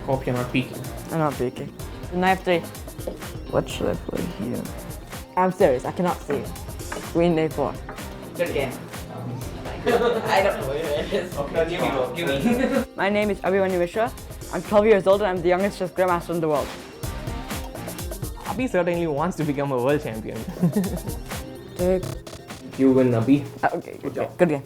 Hope you're not peeking. I'm not peeking. Knife 3. What should I play here? I'm serious, I cannot see. Queen A4. Good game. I don't know where it is. Okay, give me. My name is Abhimanyu Mishra. I'm 12 years old and I'm the youngest chess grandmaster in the world. Abhi certainly wants to become a world champion. Take. You win, Abhi. Okay, good job. Good game.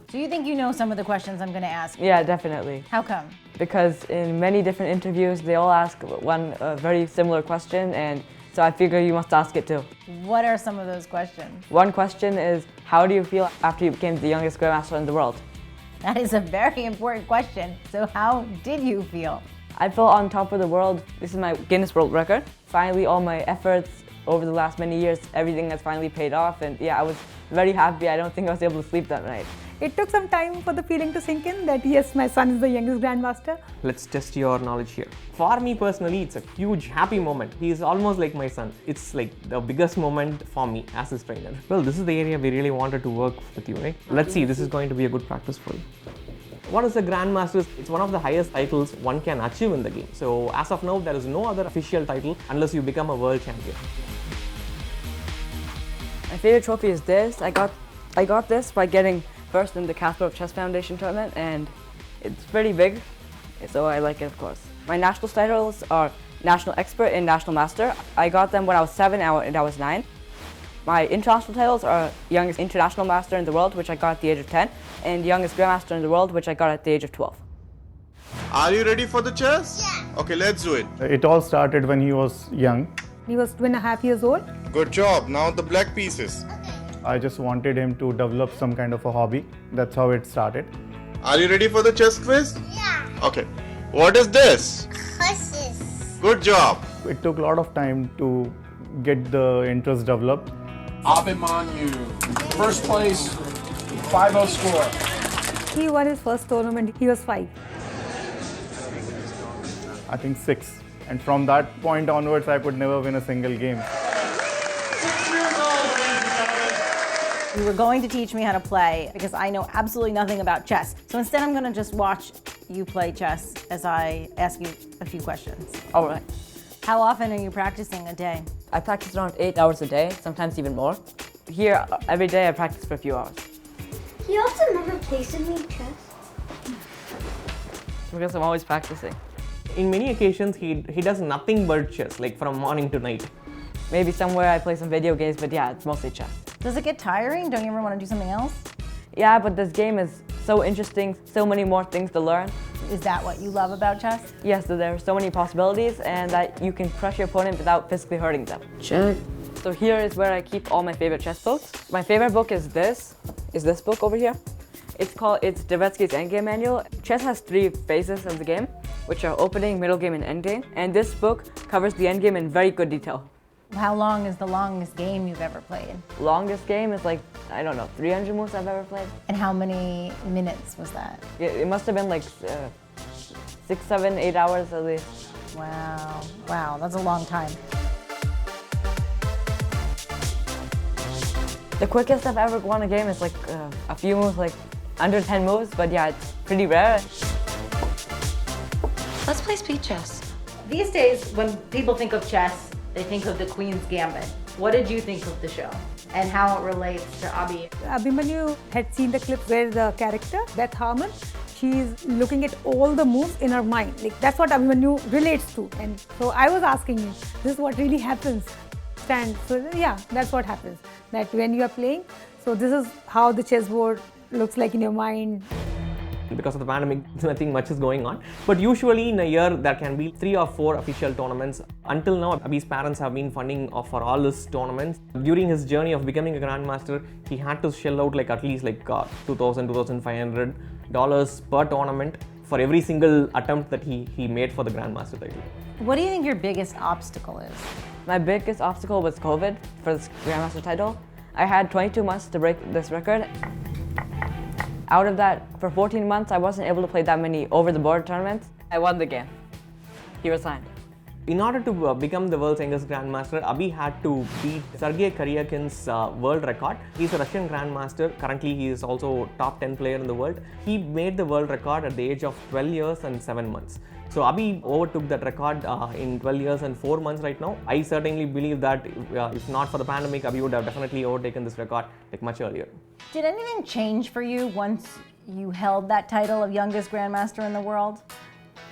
Do you think you know some of the questions I'm going to ask? Yeah, definitely. How come? Because in many different interviews, they all ask one very similar question, and so I figure you must ask it too. What are some of those questions? One question is, how do you feel after you became the youngest grandmaster in the world? That is a very important question. So how did you feel? I felt on top of the world. This is my Guinness World Record. Finally, all my efforts over the last many years, everything has finally paid off, and yeah, I was very happy. I don't think I was able to sleep that night. It took some time for the feeling to sink in that yes, my son is the youngest grandmaster. Let's test your knowledge here. For me personally, it's a huge happy moment. He is almost like my son. It's like the biggest moment for me as his trainer. Well, this is the area we really wanted to work with you, right? Let's see, this is going to be a good practice for you. What is a Grandmaster? It's one of the highest titles one can achieve in the game. So as of now, there is no other official title unless you become a world champion. My favorite trophy is this. I got this by getting first in the Kasparov Chess Foundation tournament, and it's pretty big, so I like it, of course. My national titles are National Expert and National Master. I got them when I was 7 and I was 9. My international titles are Youngest International Master in the world, which I got at the age of 10, and Youngest Grandmaster in the world, which I got at the age of 12. Are you ready for the chess? Yeah. Okay, let's do it. It all started when he was young. He was 2.5 years old. Good job. Now the black pieces. I just wanted him to develop some kind of a hobby. That's how it started. Are you ready for the chess quiz? Yeah. Okay. What is this? Horses. Good job. It took a lot of time to get the interest developed. Abhimanyu, first place, 5-0 score. He won his first tournament. He was 5. I think 6. And from that point onwards, I could never win a single game. You were going to teach me how to play because I know absolutely nothing about chess. So instead I'm going to just watch you play chess as I ask you a few questions. All right. How often are you practicing a day? I practice around 8 hours a day, sometimes even more. Here, every day I practice for a few hours. He also never plays with me chess. Because I'm always practicing. In many occasions, he does nothing but chess, like from morning to night. Maybe somewhere I play some video games, but yeah, it's mostly chess. Does it get tiring? Don't you ever want to do something else? Yeah, but this game is so interesting, so many more things to learn. Is that what you love about chess? Yes, so there are so many possibilities and that you can crush your opponent without physically hurting them. Check. So here is where I keep all my favorite chess books. My favorite book is this book over here. It's Dvoretsky's Endgame Manual. Chess has 3 phases of the game, which are opening, middle game, and endgame. And this book covers the endgame in very good detail. How long is the longest game you've ever played? Longest game is like, I don't know, 300 moves I've ever played. And how many minutes was that? It must have been like 6, 7, 8 hours at least. Wow, wow, that's a long time. The quickest I've ever won a game is like a few moves, like under 10 moves, but yeah, it's pretty rare. Let's play speed chess. These days, when people think of chess, they think of the Queen's Gambit. What did you think of the show and how it relates to Abhi? Abhimanyu had seen the clip where the character, Beth Harmon, she's looking at all the moves in her mind. Like that's what Abhimanyu relates to. And so I was asking him, this is what really happens. And so yeah, that's what happens. That when you are playing, so this is how the chessboard looks like in your mind. Because of the pandemic, nothing much is going on. But usually in a year, there can be 3 or 4 official tournaments. Until now, Abhi's parents have been funding for all his tournaments. During his journey of becoming a Grandmaster, he had to shell out like at least like $2,000, $2,500 per tournament for every single attempt that he made for the Grandmaster title. What do you think your biggest obstacle is? My biggest obstacle was COVID for this Grandmaster title. I had 22 months to break this record. Out of that, for 14 months, I wasn't able to play that many over-the-board tournaments. I won the game. He resigned. In order to become the world's youngest Grandmaster, Abhi had to beat Sergei Karyakin's world record. He's a Russian Grandmaster. Currently, he is also top 10 player in the world. He made the world record at the age of 12 years and 7 months. So Abhi overtook that record in 12 years and 4 months right now. I certainly believe that if not for the pandemic, Abhi would have definitely overtaken this record like much earlier. Did anything change for you once you held that title of youngest Grandmaster in the world?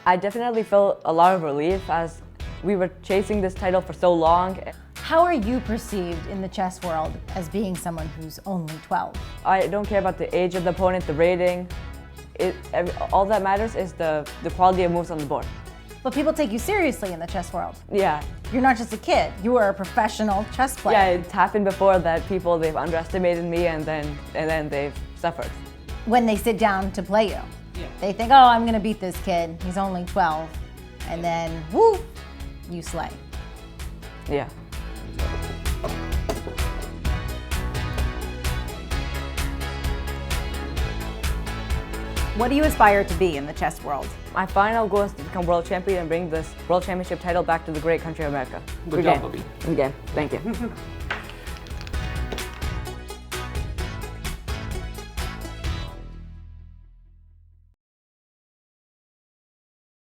I definitely felt a lot of relief as we were chasing this title for so long. How are you perceived in the chess world as being someone who's only 12? I don't care about the age of the opponent, the rating. All that matters is the quality of moves on the board. But people take you seriously in the chess world. Yeah. You're not just a kid, you are a professional chess player. Yeah, it's happened before that they've underestimated me and then they've suffered. When they sit down to play you, they think, oh, I'm gonna beat this kid, he's only 12. And then, woo, you slay. Yeah. What do you aspire to be in the chess world? My final goal is to become world champion and bring this world championship title back to the great country of America. Good job, Abhi. Again, thank you.